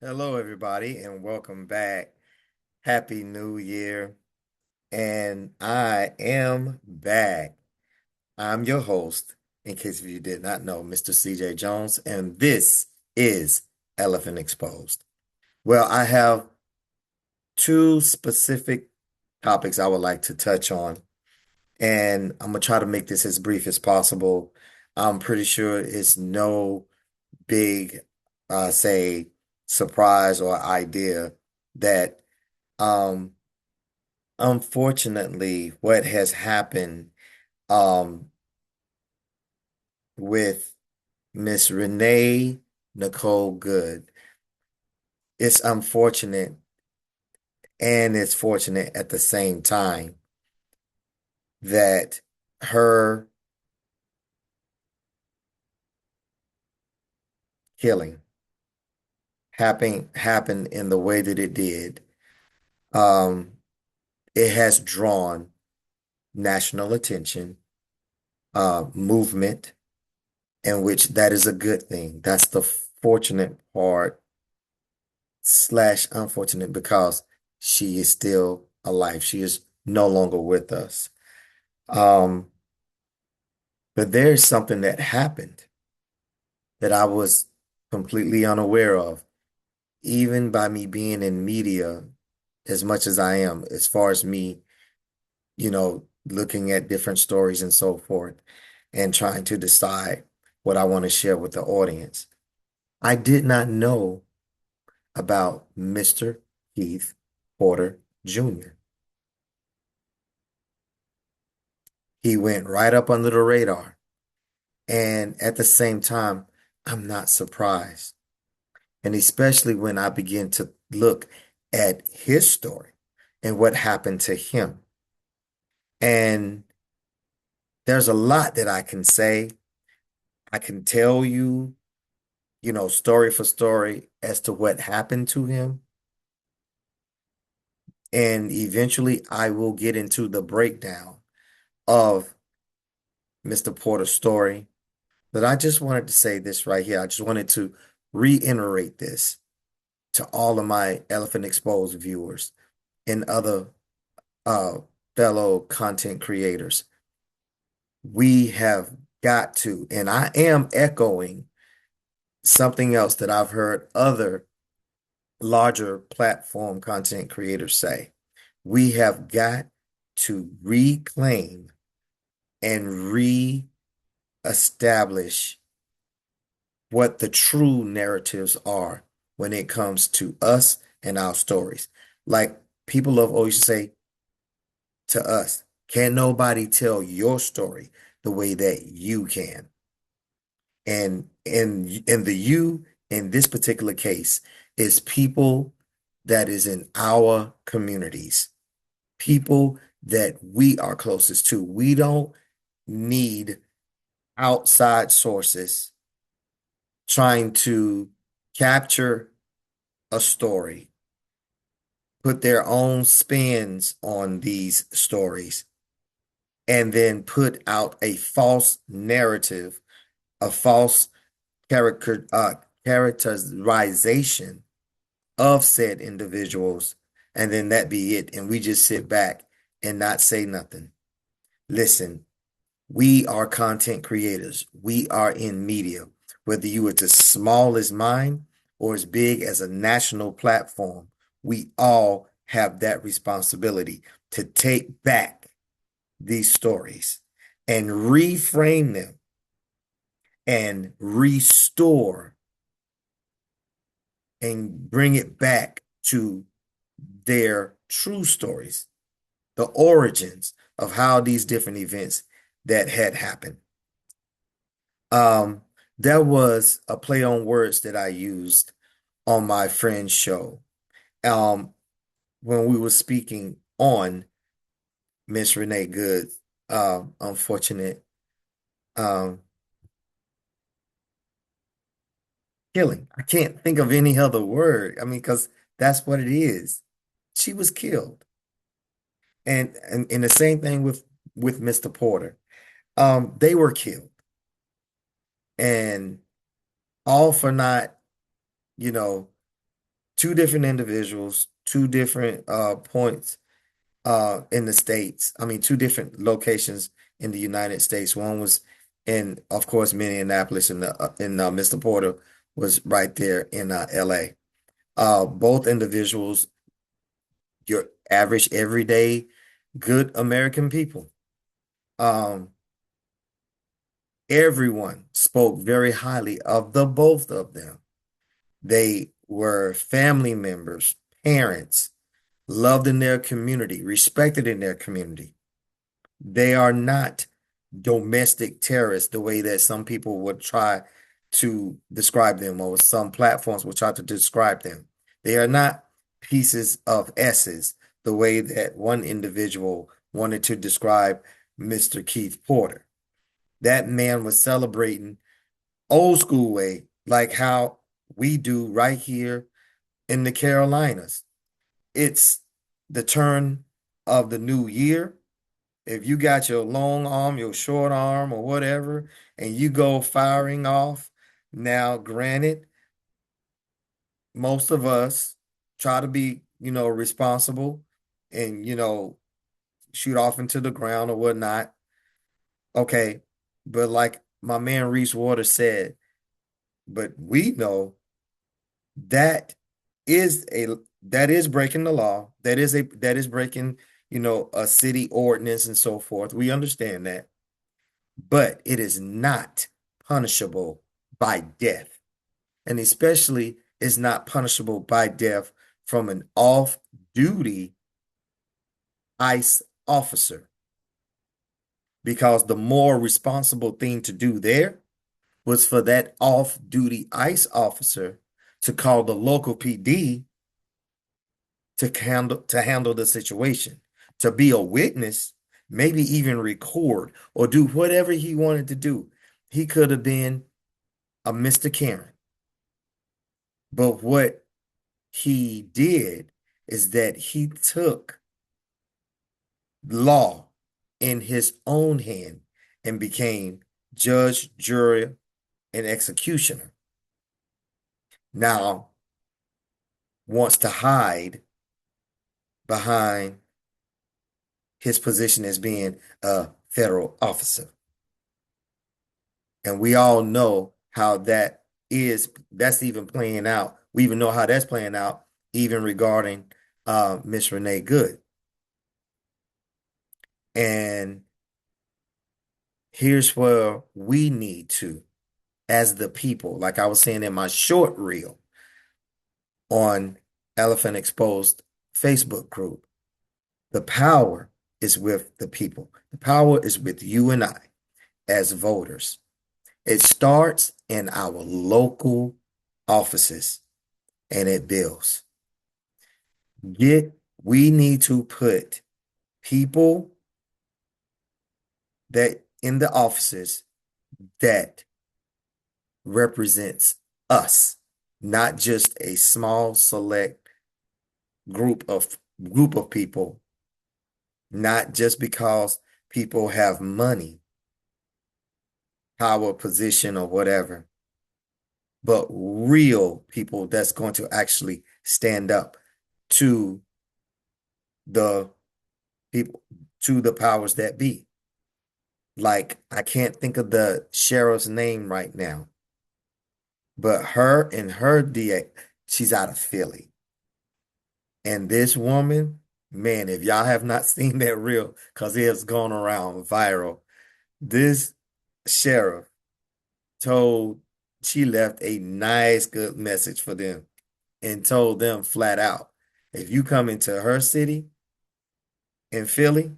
Hello, everybody, and welcome back. Happy New Year. And I am back. I'm your host, in case if you did not know, Mr. CJ Jones, and this is Elephant Exposed. Well, I have two specific topics I would like to touch on, and I'm going to try to make this as brief as possible. I'm pretty sure it's no big, say, surprise or idea that. Um, Unfortunately, what has happened um with Miss Renee Nicole Good, it's unfortunate and it's fortunate at the same time that her killing happened in the way that it did. Um, it has drawn national attention, movement, in which that is a good thing. That's the fortunate part slash unfortunate because she is still alive. She is no longer with us. Um, but there's something that happened that I was completely unaware of, even by me being in media as much as I am, as far as me, looking at different stories and so forth, and trying to decide what I want to share with the audience. I did not know about Mr. Keith Porter Jr. He went right up under the radar. And at the same time, I'm not surprised. And especially when I begin to look at his story and what happened to him. And there's a lot that I can say. I can tell you, story for story as to what happened to him. And eventually I will get into the breakdown of Mr. Porter's story. But I just wanted to say this right here. I just wanted to reiterate this to all of my Elephant Exposed viewers and other uh, fellow content creators. We have got to, and I am echoing something else that I've heard other larger platform content creators say. We have got to reclaim and re-establish what the true narratives are when it comes to us and our stories. Like people love always say to us, can nobody tell your story the way that you can? And in the you in this particular case is people that is in our communities, people that we are closest to. We don't need outside sources trying to capture a story, put their own spins on these stories, and then put out a false narrative, a false character characterization of said individuals, and then that be it. And we just sit back and not say nothing. Listen, we are content creators. We are in media. Whether you are as small as mine or as big as a national platform, we all have that responsibility to take back these stories and reframe them and restore and bring it back to their true stories, the origins of how these different events that had happened. Um, there was a play on words that I used on my friend's show. Um, when we were speaking on Miss Renee Good's unfortunate um killing. I can't think of any other word. I mean, because that's what it is. She was killed. And the same thing with Mr. Porter. They were killed. And all for not, you know, two different individuals, two different points in the States. I mean, two different locations in the United States. One was in, of course, Minneapolis, and Mr. Porter was right there in LA. Both individuals, your average, everyday, good American people. Um, Everyone spoke very highly of the both of them. They were family members, parents, loved in their community, respected in their community. They are not domestic terrorists the way that some people would try to describe them, or some platforms will try to describe them. They are not pieces of S's the way that one individual wanted to describe Mr. Keith Porter. That man was celebrating old school way, like how we do right here in the Carolinas. It's the turn of the new year. If you got your long arm, your short arm, or whatever, and you go firing off, now, granted, most of us try to be, responsible and, shoot off into the ground or whatnot. Okay. But like my man Reese Waters said, but we know that is that is breaking the law. That is breaking, a city ordinance and so forth. We understand that, but it is not punishable by death. And especially is not punishable by death from an off-duty ICE officer. Because the more responsible thing to do there was for that off-duty ICE officer to call the local PD to handle the situation, to be a witness, maybe even record or do whatever he wanted to do. He could have been a Mr. Karen. But what he did is that he took law in his own hand and became judge, jury, and executioner. Now wants to hide behind his position as being a federal officer. And we all know how that's even playing out. We even know how that's playing out, even regarding Miss Renee Good. And here's where we need to, as the people, like I was saying in my short reel on Elephant Exposed Facebook group, the power is with the people. The power is with you and I as voters. It starts in our local offices and it builds. We need to put people that in the offices that represents us, not just a small select group of people, not just because people have money, power, position, or whatever, but real people that's going to actually stand up to the people, to the powers that be. Like, I can't think of the sheriff's name right now, but her DA, she's out of Philly. And this woman, man, if y'all have not seen that reel, because it has gone around viral, this sheriff told, she left a nice, good message for them and told them flat out, if you come into her city in Philly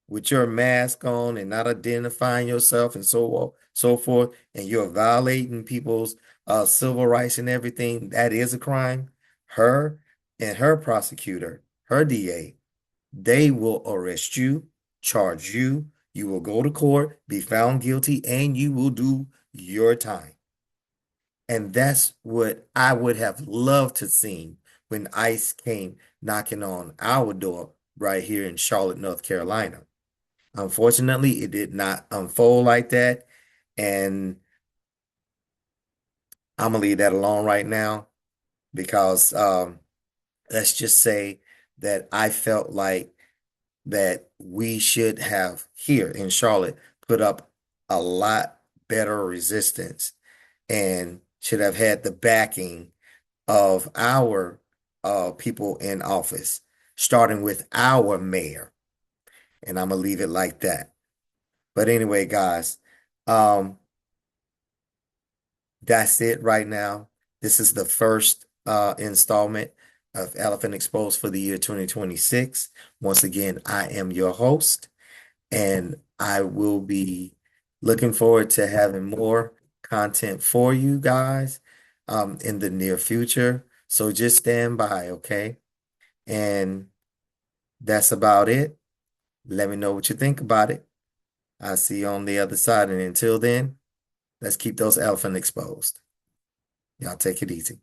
with your mask on and not identifying yourself and so forth, and you're violating people's civil rights and everything, that is a crime. Her and her prosecutor, her DA, they will arrest you, charge you, you will go to court, be found guilty, and you will do your time. And that's what I would have loved to see when ICE came knocking on our door right here in Charlotte, North Carolina. Unfortunately, it did not unfold like that. And I'm gonna leave that alone right now. because let's just say that I felt like that we should have here in Charlotte put up a lot better resistance and should have had the backing of our people in office, starting with our mayor. And I'm gonna leave it like that. But anyway, guys, um, that's it right now. This is the first installment of Elephant Exposed for the year 2026. Once again, I am your host, and I will be looking forward to having more content for you guys in the near future. So just stand by, okay? And that's about it. Let me know what you think about it. I'll see you on the other side. And until then, let's keep those elephants exposed. Y'all take it easy.